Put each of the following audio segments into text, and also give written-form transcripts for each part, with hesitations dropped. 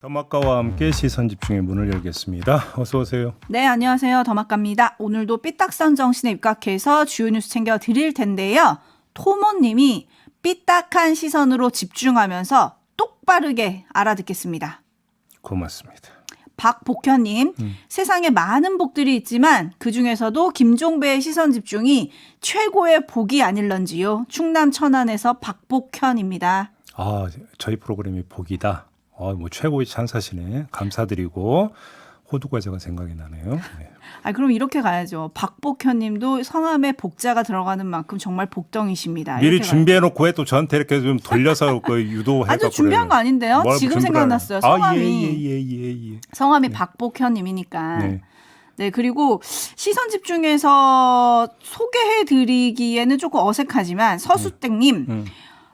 더마카와 함께 시선집중의 문을 열겠습니다. 어서 오세요. 네, 안녕하세요. 더마카입니다. 오늘도 삐딱선 정신에 입각해서 주요 뉴스 챙겨드릴 텐데요. 토모님이 삐딱한 시선으로 집중하면서 똑바르게 알아듣겠습니다. 고맙습니다. 박복현님, 세상에 많은 복들이 있지만 그중에서도 김종배의 시선 집중이 최고의 복이 아닐런지요. 충남 천안에서 박복현입니다. 아, 저희 프로그램이 복이다. 뭐 최고의 찬사시네. 감사드리고 호두과자가 생각이 나네요. 네. 그럼 이렇게 가야죠. 박복현님도 성함에 복자가 들어가는 만큼 정말 복덩이십니다. 미리 준비해놓고 왜 또 저한테 이렇게 좀 돌려서 유도해갖고 아주 준비한 거 아닌데요. 지금 생각났어요. 성함이 성함이 박복현님이니까. 네. 네, 그리고 시선 집중해서 소개해드리기에는 조금 어색하지만 서수땡님.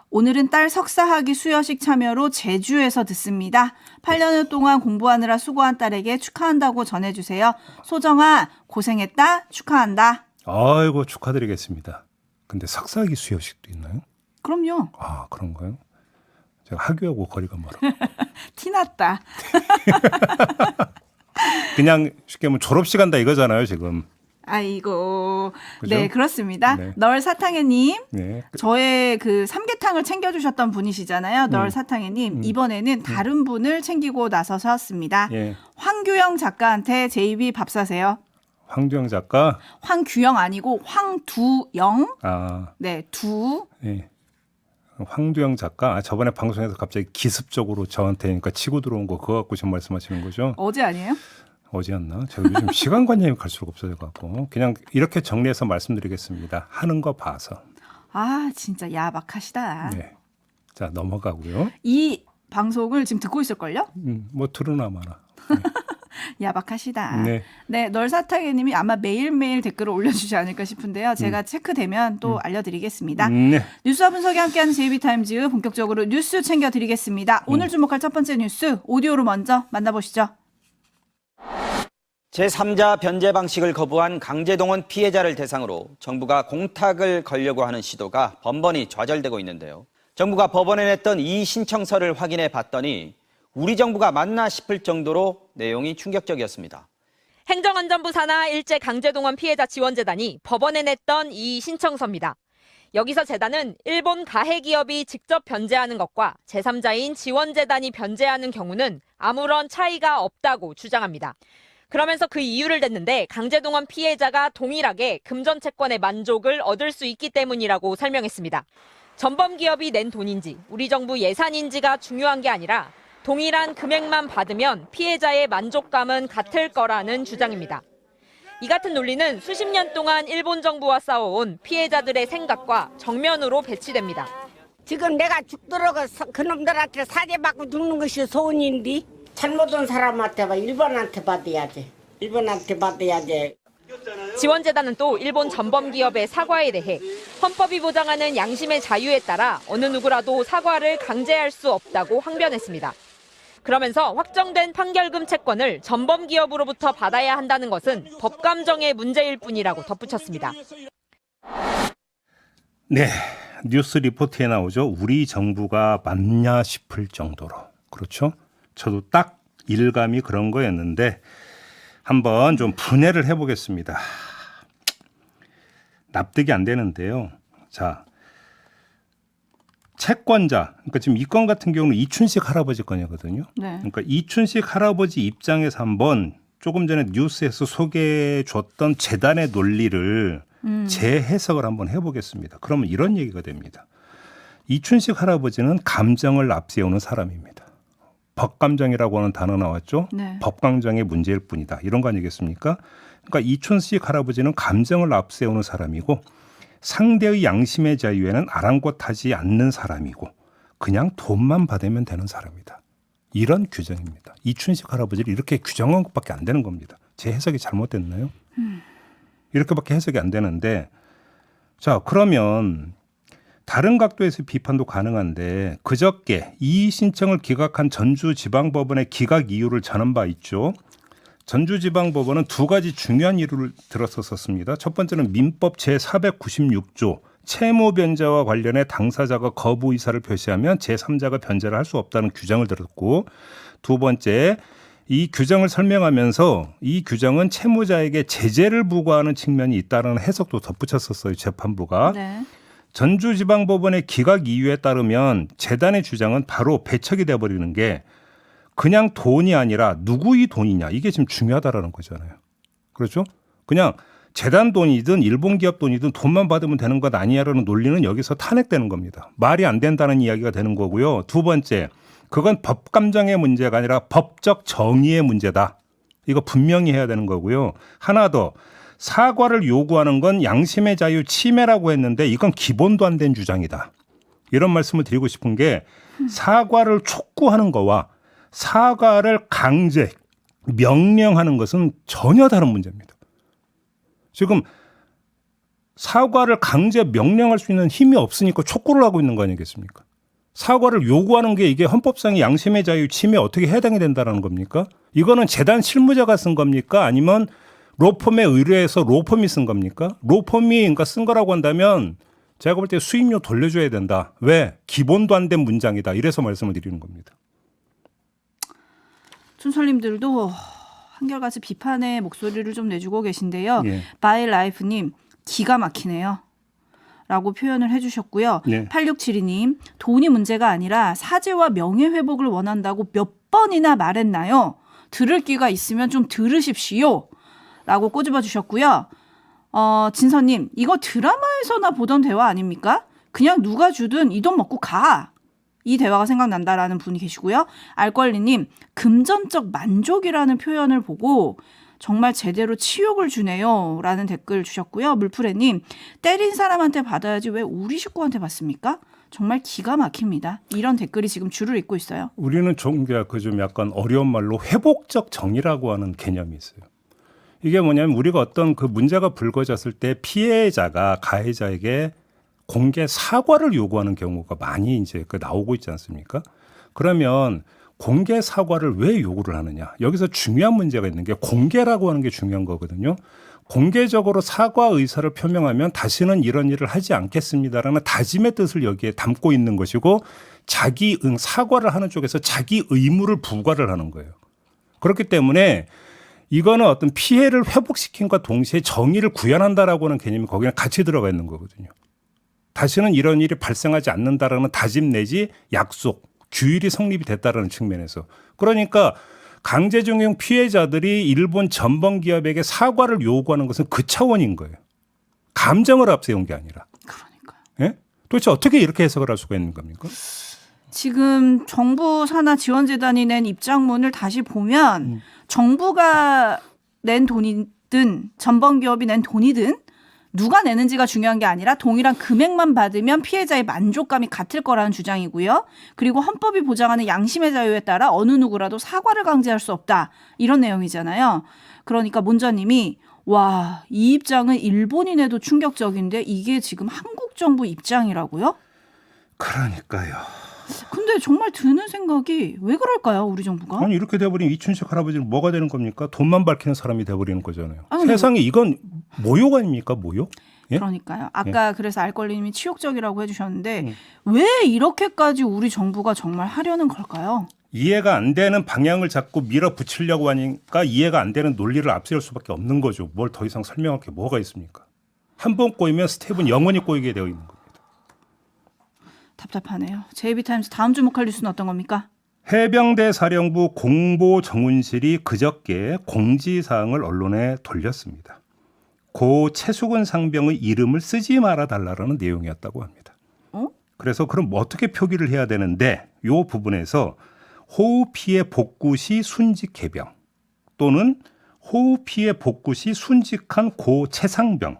오늘은 딸 석사학위 수여식 참여로 제주에서 듣습니다. 8년여 동안 공부하느라 수고한 딸에게 축하한다고 전해주세요. 소정아 고생했다. 축하한다. 아이고 축하드리겠습니다. 근데 석사학위 수여식도 있나요? 그럼요. 아 그런가요? 제가 학교하고 거리가 멀어. 티났다. 그냥 쉽게 하면 졸업식 한다 이거잖아요 지금. 아이고. 그죠? 네, 그렇습니다. 네. 널 사탕해님. 네. 저의 그 삼계탕을 챙겨주셨던 분이시잖아요. 널 사탕해님. 이번에는 다른 분을 챙기고 나서셨습니다. 예. 황규영 작가한테 JB 밥 사세요. 황주영 작가. 황규영 아니고 황두영. 아. 네, 두. 예. 황두영 작가. 저번에 방송에서 갑자기 기습적으로 저한테 그러니까 치고 들어온 거 그거 갖고 지금 말씀하시는 거죠? 어제 아니에요? 어제였나? 제가 요즘 시간관념이 갈수록 없어져갖고 그냥 이렇게 정리해서 말씀드리겠습니다. 하는 거 봐서. 아, 진짜 야박하시다. 네. 자 넘어가고요. 이 방송을 지금 듣고 있을걸요? 뭐 들으나 마나. 야박하시다. 네. 네, 널사탕해님이 아마 매일매일 댓글을 올려주지 않을까 싶은데요. 제가 체크되면 또 알려드리겠습니다. 네. 뉴스와 분석이 함께하는 JB타임즈 본격적으로 뉴스 챙겨드리겠습니다. 오늘 주목할 첫 번째 뉴스 오디오로 먼저 만나보시죠. 제3자 변제 방식을 거부한 강제동원 피해자를 대상으로 정부가 공탁을 걸려고 하는 시도가 번번이 좌절되고 있는데요. 정부가 법원에 냈던 이 신청서를 확인해 봤더니 우리 정부가 맞나 싶을 정도로 내용이 충격적이었습니다. 행정안전부 산하 일제 강제동원 피해자 지원재단이 법원에 냈던 이 신청서입니다. 여기서 재단은 일본 가해기업이 직접 변제하는 것과 제3자인 지원재단이 변제하는 경우는 아무런 차이가 없다고 주장합니다. 그러면서 그 이유를 댔는데 강제동원 피해자가 동일하게 금전채권의 만족을 얻을 수 있기 때문이라고 설명했습니다. 전범기업이 낸 돈인지 우리 정부 예산인지가 중요한 게 아니라 동일한 금액만 받으면 피해자의 만족감은 같을 거라는 주장입니다. 이 같은 논리는 수십 년 동안 일본 정부와 싸워온 피해자들의 생각과 정면으로 배치됩니다. 지금 내가 죽도록 그놈들한테 사죄받고 죽는 것이 소원인데 잘못한 사람한테 봐. 일본한테 받아야지. 일본한테 받아야지. 지원재단은 또 일본 전범기업의 사과에 대해 헌법이 보장하는 양심의 자유에 따라 어느 누구라도 사과를 강제할 수 없다고 항변했습니다. 그러면서 확정된 판결금 채권을 전범기업으로부터 받아야 한다는 것은 법감정의 문제일 뿐이라고 덧붙였습니다. 네. 뉴스 리포트에 나오죠. 우리 정부가 맞냐 싶을 정도로. 그렇죠? 저도 딱 일감이 그런 거였는데 한번 좀 분해를 해보겠습니다. 납득이 안 되는데요. 자, 채권자, 그러니까 지금 이 건 같은 경우는 이춘식 할아버지 건이거든요. 네. 그러니까 이춘식 할아버지 입장에서 한번 조금 전에 뉴스에서 소개해 줬던 재단의 논리를 재해석을 한번 해보겠습니다. 그러면 이런 얘기가 됩니다. 이춘식 할아버지는 감정을 앞세우는 사람입니다. 법감정이라고 하는 단어 나왔죠. 네. 법감정의 문제일 뿐이다. 이런 거 아니겠습니까? 그러니까 이춘식 할아버지는 감정을 앞세우는 사람이고 상대의 양심의 자유에는 아랑곳하지 않는 사람이고 그냥 돈만 받으면 되는 사람이다. 이런 규정입니다. 이춘식 할아버지를 이렇게 규정한 것밖에 안 되는 겁니다. 제 해석이 잘못됐나요? 이렇게밖에 해석이 안 되는데 자 그러면 다른 각도에서 비판도 가능한데 그저께 이의 신청을 기각한 전주지방법원의 기각 이유를 전한 바 있죠. 전주지방법원은 두 가지 중요한 이유를 들었었습니다. 첫 번째는 민법 제496조 채무 변제와 관련해 당사자가 거부 의사를 표시하면 제3자가 변제를 할 수 없다는 규정을 들었고 두 번째, 이 규정을 설명하면서 이 규정은 채무자에게 제재를 부과하는 측면이 있다는 해석도 덧붙였었어요. 재판부가. 네. 전주지방법원의 기각 이유에 따르면 재단의 주장은 바로 배척이 돼버리는 게 그냥 돈이 아니라 누구의 돈이냐 이게 지금 중요하다라는 거잖아요. 그렇죠? 그냥 재단 돈이든 일본 기업 돈이든 돈만 받으면 되는 것 아니냐라는 논리는 여기서 탄핵되는 겁니다. 말이 안 된다는 이야기가 되는 거고요. 두 번째, 그건 법 감정의 문제가 아니라 법적 정의의 문제다. 이거 분명히 해야 되는 거고요. 하나 더, 사과를 요구하는 건 양심의 자유 침해라고 했는데 이건 기본도 안 된 주장이다. 이런 말씀을 드리고 싶은 게 사과를 촉구하는 거와 사과를 강제, 명령하는 것은 전혀 다른 문제입니다. 지금 사과를 강제 명령할 수 있는 힘이 없으니까 촉구를 하고 있는 거 아니겠습니까? 사과를 요구하는 게 이게 헌법상의 양심의 자유 침해에 어떻게 해당이 된다는 겁니까? 이거는 재단 실무자가 쓴 겁니까? 아니면 로펌에 의뢰해서 로펌이 쓴 겁니까? 로펌이 그러니까 쓴 거라고 한다면 제가 볼 때 수임료 돌려줘야 된다. 왜? 기본도 안 된 문장이다. 이래서 말씀을 드리는 겁니다. 춘솔님들도 한결같이 비판의 목소리를 좀 내주고 계신데요. 예. 바이라이프님 기가 막히네요. 라고 표현을 해주셨고요. 네. 8672님 돈이 문제가 아니라 사죄와 명예회복을 원한다고 몇 번이나 말했나요? 들을 기가 있으면 좀 들으십시오. 라고 꼬집어 주셨고요. 진서님 이거 드라마에서나 보던 대화 아닙니까? 그냥 누가 주든 이 돈 먹고 가. 이 대화가 생각난다라는 분이 계시고요. 알권리님 금전적 만족이라는 표현을 보고 정말 제대로 치욕을 주네요 라는 댓글 주셨고요. 물프레님 때린 사람한테 받아야지 왜 우리 식구한테 받습니까? 정말 기가 막힙니다. 이런 댓글이 지금 줄을 잇고 있어요. 우리는 좀 약간 어려운 말로 회복적 정의라고 하는 개념이 있어요. 이게 뭐냐면 우리가 어떤 그 문제가 불거졌을 때 피해자가 가해자에게 공개 사과를 요구하는 경우가 많이 이제 나오고 있지 않습니까? 그러면 공개 사과를 왜 요구를 하느냐? 여기서 중요한 문제가 있는 게 공개라고 하는 게 중요한 거거든요. 공개적으로 사과 의사를 표명하면 다시는 이런 일을 하지 않겠습니다라는 다짐의 뜻을 여기에 담고 있는 것이고 자기 사과를 하는 쪽에서 자기 의무를 부과를 하는 거예요. 그렇기 때문에 이거는 어떤 피해를 회복시킨과 동시에 정의를 구현한다라고 하는 개념이 거기에 같이 들어가 있는 거거든요. 다시는 이런 일이 발생하지 않는다라는 다짐 내지 약속, 규율이 성립이 됐다라는 측면에서. 그러니까 강제징용 피해자들이 일본 전범기업에게 사과를 요구하는 것은 그 차원인 거예요. 감정을 앞세운 게 아니라. 그러니까요. 예? 도대체 어떻게 이렇게 해석을 할 수가 있는 겁니까? 지금 정부 산하 지원재단이 낸 입장문을 다시 보면 정부가 낸 돈이든 전범기업이 낸 돈이든 누가 내는지가 중요한 게 아니라 동일한 금액만 받으면 피해자의 만족감이 같을 거라는 주장이고요. 그리고 헌법이 보장하는 양심의 자유에 따라 어느 누구라도 사과를 강제할 수 없다. 이런 내용이잖아요. 그러니까 문자님이 와, 이 입장은 일본인에도 충격적인데 이게 지금 한국 정부 입장이라고요? 그러니까요. 근데 정말 드는 생각이 왜 그럴까요, 우리 정부가? 아니 이렇게 돼버리면 이춘식 할아버지는 뭐가 되는 겁니까? 돈만 밝히는 사람이 돼버리는 거잖아요. 아니, 근데 세상에 이건 모욕 아닙니까? 모욕? 예? 그러니까요. 아까 그래서 알권리님이 치욕적이라고 해주셨는데 왜 이렇게까지 우리 정부가 정말 하려는 걸까요? 이해가 안 되는 방향을 자꾸 밀어붙이려고 하니까 이해가 안 되는 논리를 앞세울 수밖에 없는 거죠. 뭘 더 이상 설명할 게 뭐가 있습니까? 한 번 꼬이면 스텝은 영원히 꼬이게 되어 있는 겁니다. 답답하네요. JB타임스 다음 주목할 뉴스는 어떤 겁니까? 해병대 사령부 공보정훈실이 그저께 공지사항을 언론에 돌렸습니다. 고 최수근 상병의 이름을 쓰지 말아달라는 내용이었다고 합니다. 그래서 그럼 어떻게 표기를 해야 되는데 이 부분에서 호우 피해 복구 시 순직 해병 또는 호우 피해 복구 시 순직한 고 최상병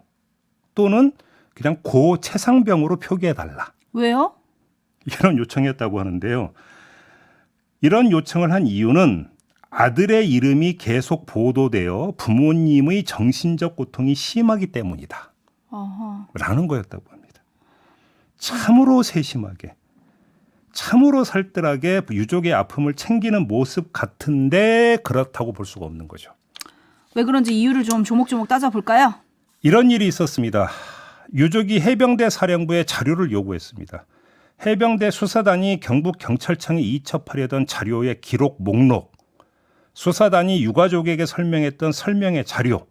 또는 그냥 고 최상병으로 표기해달라. 왜요? 이런 요청이었다고 하는데요. 이런 요청을 한 이유는 아들의 이름이 계속 보도되어 부모님의 정신적 고통이 심하기 때문이다. 어허. 라는 거였다고 합니다. 참으로 세심하게, 참으로 살뜰하게 유족의 아픔을 챙기는 모습 같은데 그렇다고 볼 수가 없는 거죠. 왜 그런지 이유를 좀 조목조목 따져볼까요? 이런 일이 있었습니다. 유족이 해병대 사령부에 자료를 요구했습니다. 해병대 수사단이 경북경찰청에 이첩하려던 자료의 기록 목록, 수사단이 유가족에게 설명했던 설명의 자료,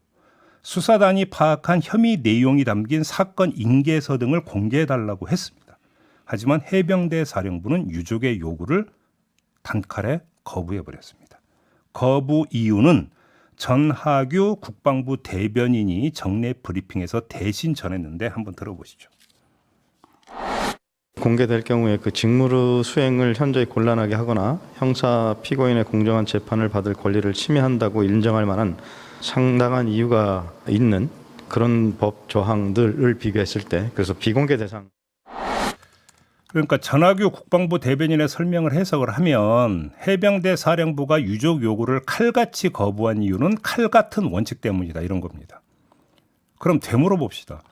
수사단이 파악한 혐의 내용이 담긴 사건 인계서 등을 공개해달라고 했습니다. 하지만 해병대 사령부는 유족의 요구를 단칼에 거부해버렸습니다. 거부 이유는 전하규 국방부 대변인이 정례 브리핑에서 대신 전했는데 한번 들어보시죠. 공개될 경우에 그 직무 수행을 현저히 곤란하게 하거나 형사 피고인의 공정한 재판을 받을 권리를 침해한다고 인정할 만한 상당한 이유가 있는 그런 법 조항들을 비교했을 때, 그래서 비공개 대상. 그러니까 전하규 국방부 대변인의 설명을 해석을 하면 해병대 사령부가 유족 요구를 칼같이 거부한 이유는 칼 같은 원칙 때문이다, 이런 겁니다. 그럼 되물어 봅시다.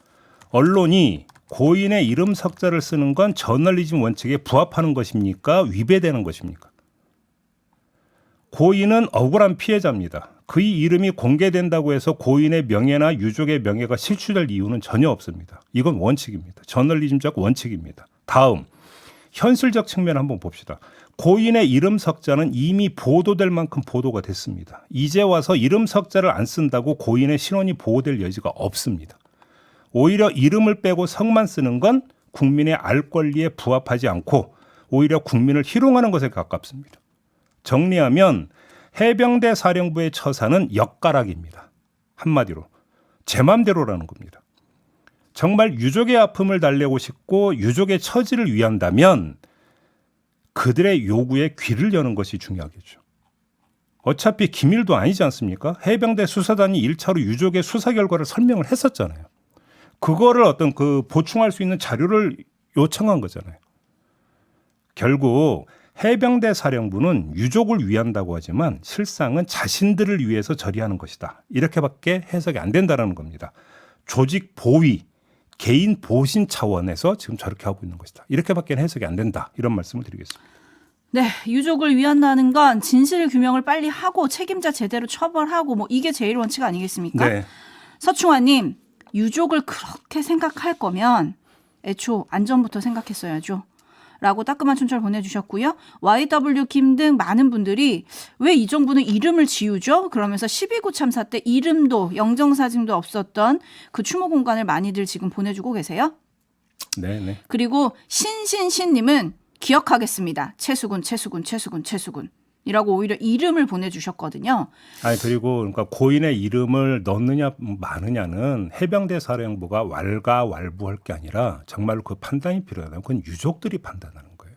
언론이 고인의 이름 석자를 쓰는 건 저널리즘 원칙에 부합하는 것입니까? 위배되는 것입니까? 고인은 억울한 피해자입니다. 그의 이름이 공개된다고 해서 고인의 명예나 유족의 명예가 실추될 이유는 전혀 없습니다. 이건 원칙입니다. 저널리즘적 원칙입니다. 다음, 현실적 측면 한번 봅시다. 고인의 이름 석자는 이미 보도될 만큼 보도가 됐습니다. 이제 와서 이름 석자를 안 쓴다고 고인의 신원이 보호될 여지가 없습니다. 오히려 이름을 빼고 성만 쓰는 건 국민의 알 권리에 부합하지 않고 오히려 국민을 희롱하는 것에 가깝습니다. 정리하면 해병대 사령부의 처사는 엿가락입니다. 한마디로 제 맘대로라는 겁니다. 정말 유족의 아픔을 달래고 싶고 유족의 처지를 위한다면 그들의 요구에 귀를 여는 것이 중요하겠죠. 어차피 기밀도 아니지 않습니까? 해병대 수사단이 1차로 유족의 수사 결과를 설명을 했었잖아요. 그거를 어떤 그 보충할 수 있는 자료를 요청한 거잖아요. 결국 해병대 사령부는 유족을 위한다고 하지만 실상은 자신들을 위해서 저리하는 것이다. 이렇게밖에 해석이 안 된다는 겁니다. 조직 보위, 개인 보신 차원에서 지금 저렇게 하고 있는 것이다. 이렇게밖에 해석이 안 된다. 이런 말씀을 드리겠습니다. 네, 유족을 위한다는 건 진실 규명을 빨리 하고 책임자 제대로 처벌하고 뭐 이게 제일 원칙 아니겠습니까? 네. 서충환님, 유족을 그렇게 생각할 거면 애초 안전부터 생각했어야죠. 라고 따끔한 춘철 보내주셨고요. YW 김 등 많은 분들이 왜 이 정부는 이름을 지우죠? 그러면서 12구 참사 때 이름도 영정사진도 없었던 그 추모 공간을 많이들 지금 보내주고 계세요. 네. 그리고 신신신님은 기억하겠습니다. 최수근 이라고 오히려 이름을 보내주셨거든요. 아니 그리고 그러니까 고인의 이름을 넣느냐 마느냐는 해병대 사령부가 왈가왈부할 게 아니라 정말로 그 판단이 필요하다. 그건 유족들이 판단하는 거예요.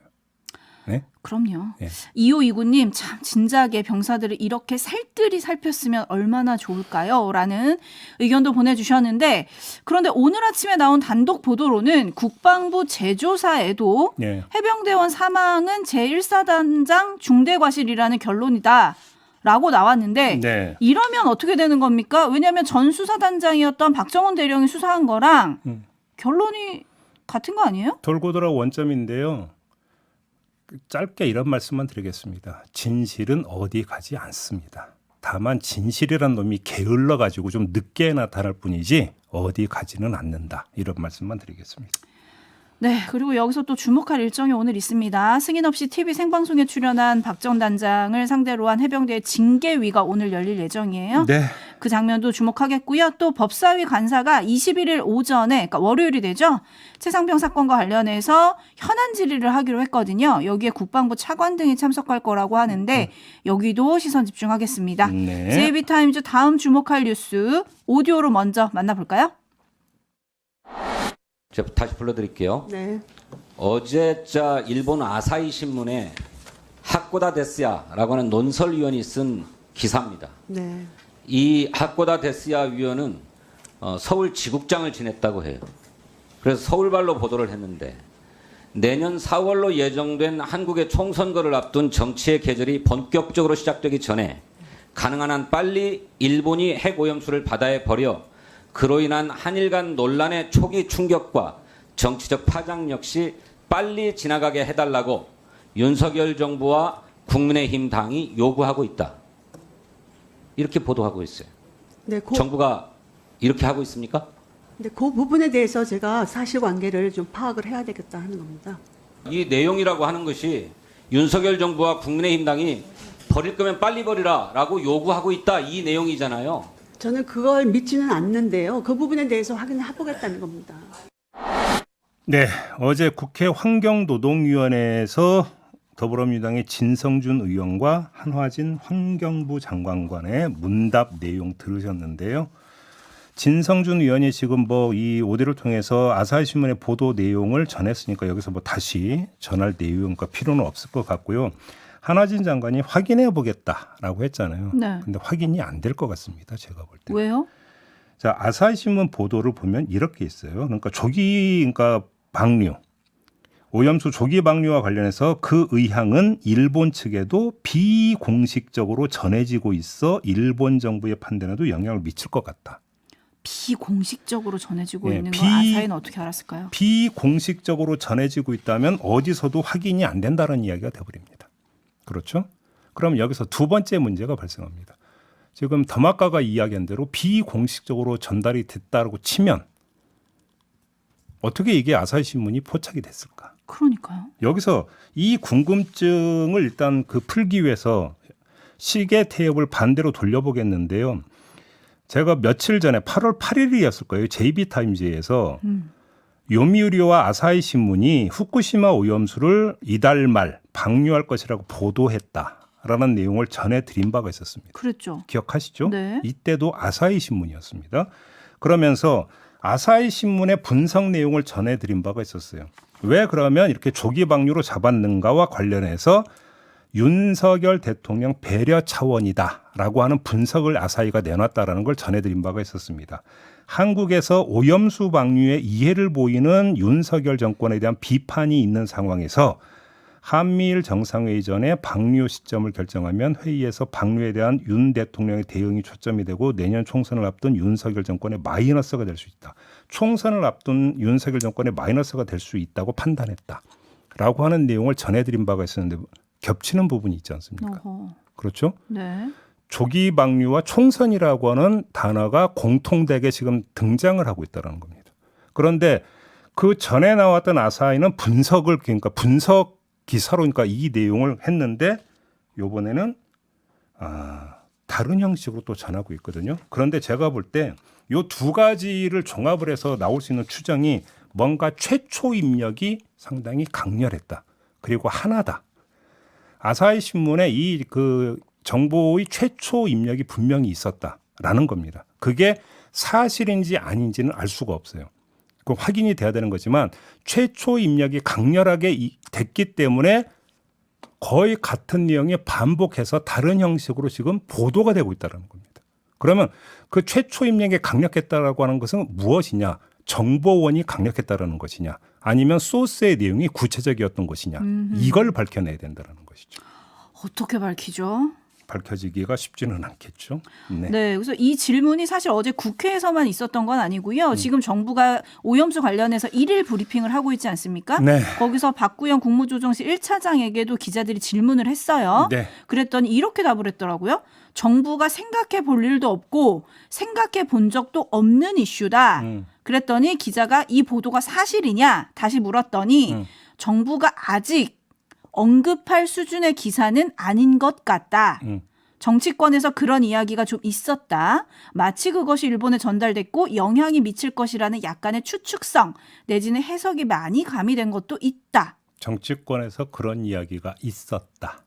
네? 그럼요. 네. 2529님 참 진작에 병사들을 이렇게 살뜰히 살폈으면 얼마나 좋을까요? 라는 의견도 보내주셨는데 그런데 오늘 아침에 나온 단독 보도로는 국방부 재조사에도 네. 해병대원 사망은 제1사단장 중대과실이라는 결론이다. 라고 나왔는데 네. 이러면 어떻게 되는 겁니까? 왜냐하면 전 수사단장이었던 박정훈 대령이 수사한 거랑 결론이 같은 거 아니에요? 돌고 돌아 원점인데요. 짧게 이런 말씀만 드리겠습니다. 진실은 어디 가지 않습니다. 다만 진실이란 놈이 게을러 가지고 좀 늦게 나타날 뿐이지 어디 가지는 않는다. 이런 말씀만 드리겠습니다. 네, 그리고 여기서 또 주목할 일정이 오늘 있습니다. 승인 없이 TV 생방송에 출연한 박정훈 단장을 상대로 한 해병대의 징계위가 오늘 열릴 예정이에요. 네. 그 장면도 주목하겠고요. 또 법사위 간사가 21일 오전에, 그러니까 월요일이 되죠. 최상병 사건과 관련해서 현안 질의를 하기로 했거든요. 여기에 국방부 차관 등이 참석할 거라고 하는데 여기도 시선 집중하겠습니다. 네. JB타임즈 다음 주목할 뉴스 오디오로 먼저 만나볼까요? 제가 다시 불러드릴게요. 네. 어제 일본 아사히 신문에 하코다 데스야라고 하는 논설위원이 쓴 기사입니다. 네. 이 하코다 데스야 위원은 서울 지국장을 지냈다고 해요. 그래서 서울발로 보도를 했는데 내년 4월로 예정된 한국의 총선거를 앞둔 정치의 계절이 본격적으로 시작되기 전에 가능한 한 빨리 일본이 핵오염수를 바다에 버려 그로 인한 한일 간 논란의 초기 충격과 정치적 파장 역시 빨리 지나가게 해달라고 윤석열 정부와 국민의힘 당이 요구하고 있다. 이렇게 보도하고 있어요. 네, 정부가 이렇게 하고 있습니까? 그 부분에 대해서 제가 사실관계를 좀 파악을 해야 되겠다 하는 겁니다. 이 내용이라고 하는 것이 윤석열 정부와 국민의힘당이 버릴 거면 빨리 버리라라고 요구하고 있다 이 내용이잖아요. 저는 그걸 믿지는 않는데요. 그 부분에 대해서 확인을 해보겠다는 겁니다. 네, 어제 국회 환경노동위원회에서 더불어민주당의 진성준 의원과 한화진 환경부 장관간의 문답 내용 들으셨는데요. 진성준 의원이 지금 뭐 이 오디오를 통해서 아사히 신문의 보도 내용을 전했으니까 여기서 뭐 다시 전할 내용과 필요는 없을 것 같고요. 한화진 장관이 확인해 보겠다라고 했잖아요. 네. 근데 확인이 안 될 것 같습니다. 제가 볼 때. 왜요? 자, 아사히 신문 보도를 보면 이렇게 있어요. 그러니까 그러니까 방류, 오염수 조기 방류와 관련해서 그 의향은 일본 측에도 비공식적으로 전해지고 있어 일본 정부의 판단에도 영향을 미칠 것 같다. 비공식적으로 전해지고 예, 있는 건 아사히는 어떻게 알았을까요? 비공식적으로 전해지고 있다면 어디서도 확인이 안 된다는 이야기가 돼버립니다. 그렇죠? 그럼 여기서 두 번째 문제가 발생합니다. 지금 더마카가 이야기한 대로 비공식적으로 전달이 됐다고 치면 어떻게 이게 아사히 신문이 포착이 됐을까? 그러니까요. 여기서 이 궁금증을 일단 풀기 위해서 시계 태엽을 반대로 돌려보겠는데요. 제가 며칠 전에 8월 8일이었을 거예요. JB타임즈에서 요미우리와 아사히 신문이 후쿠시마 오염수를 이달 말 방류할 것이라고 보도했다라는 내용을 전해드린 바가 있었습니다. 그랬죠. 기억하시죠? 네. 이때도 아사히 신문이었습니다. 그러면서 아사히 신문의 분석 내용을 전해드린 바가 있었어요. 왜 그러면 이렇게 조기 방류로 잡았는가와 관련해서 윤석열 대통령 배려 차원이다라고 하는 분석을 아사히가 내놨다라는 걸 전해드린 바가 있었습니다. 한국에서 오염수 방류에 이해를 보이는 윤석열 정권에 대한 비판이 있는 상황에서 한미일 정상회의 전에 방류 시점을 결정하면 회의에서 방류에 대한 윤 대통령의 대응이 초점이 되고 내년 총선을 앞둔 윤석열 정권의 마이너스가 될 수 있다. 총선을 앞둔 윤석열 정권의 마이너스가 될 수 있다고 판단했다라고 하는 내용을 전해드린 바가 있었는데 겹치는 부분이 있지 않습니까? 어허. 그렇죠? 네. 조기 방류와 총선이라고 하는 단어가 공통되게 지금 등장을 하고 있다는 겁니다. 그런데 그 전에 나왔던 아사히는 그러니까 분석 기사로 그러니까 이 내용을 했는데 이번에는 다른 형식으로 또 전하고 있거든요. 그런데 제가 볼 때 이 두 가지를 종합을 해서 나올 수 있는 추정이 뭔가 최초 입력이 상당히 강렬했다. 그리고 하나다. 아사히 신문에 이 정보의 최초 입력이 분명히 있었다라는 겁니다. 그게 사실인지 아닌지는 알 수가 없어요. 그 확인이 돼야 되는 거지만 최초 입력이 강렬하게 됐기 때문에 거의 같은 내용이 반복해서 다른 형식으로 지금 보도가 되고 있다는 겁니다. 그러면 그 최초 입력이 강력했다라고 하는 것은 무엇이냐? 정보원이 강력했다라는 것이냐? 아니면 소스의 내용이 구체적이었던 것이냐? 이걸 밝혀내야 된다는 것이죠. 어떻게 밝히죠? 밝혀지기가 쉽지는 않겠죠. 네. 네, 그래서 이 질문이 사실 어제 국회에서만 있었던 건 아니고요. 지금 정부가 오염수 관련해서 1일 브리핑을 하고 있지 않습니까? 네. 거기서 박구영 국무조정실 1차장에게도 기자들이 질문을 했어요. 네. 그랬더니 이렇게 답을 했더라고요. 정부가 생각해 볼 일도 없고 생각해 본 적도 없는 이슈다. 그랬더니 기자가 이 보도가 사실이냐 다시 물었더니 정부가 아직 언급할 수준의 기사는 아닌 것 같다. 정치권에서 그런 이야기가 좀 있었다. 마치 그것이 일본에 전달됐고 영향이 미칠 것이라는 약간의 추측성 내지는 해석이 많이 가미된 것도 있다. 정치권에서 그런 이야기가 있었다.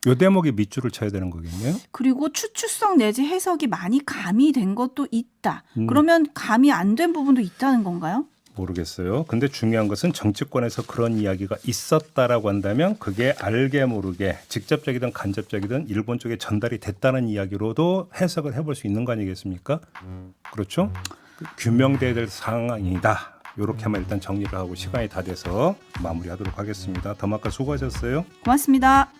요 대목에 밑줄을 쳐야 되는 거겠네요. 그리고 추측성 내지 해석이 많이 가미된 것도 있다. 그러면 가미 안 된 부분도 있다는 건가요? 모르겠어요. 근데 중요한 것은 정치권에서 그런 이야기가 있었다라고 한다면 그게 알게 모르게 직접적이든 간접적이든 일본 쪽에 전달이 됐다는 이야기로도 해석을 해볼 수 있는 거 아니겠습니까? 그렇죠? 규명돼야 될 상황이다. 이렇게만 일단 정리를 하고 시간이 다 돼서 마무리하도록 하겠습니다. 더마카 수고하셨어요. 고맙습니다.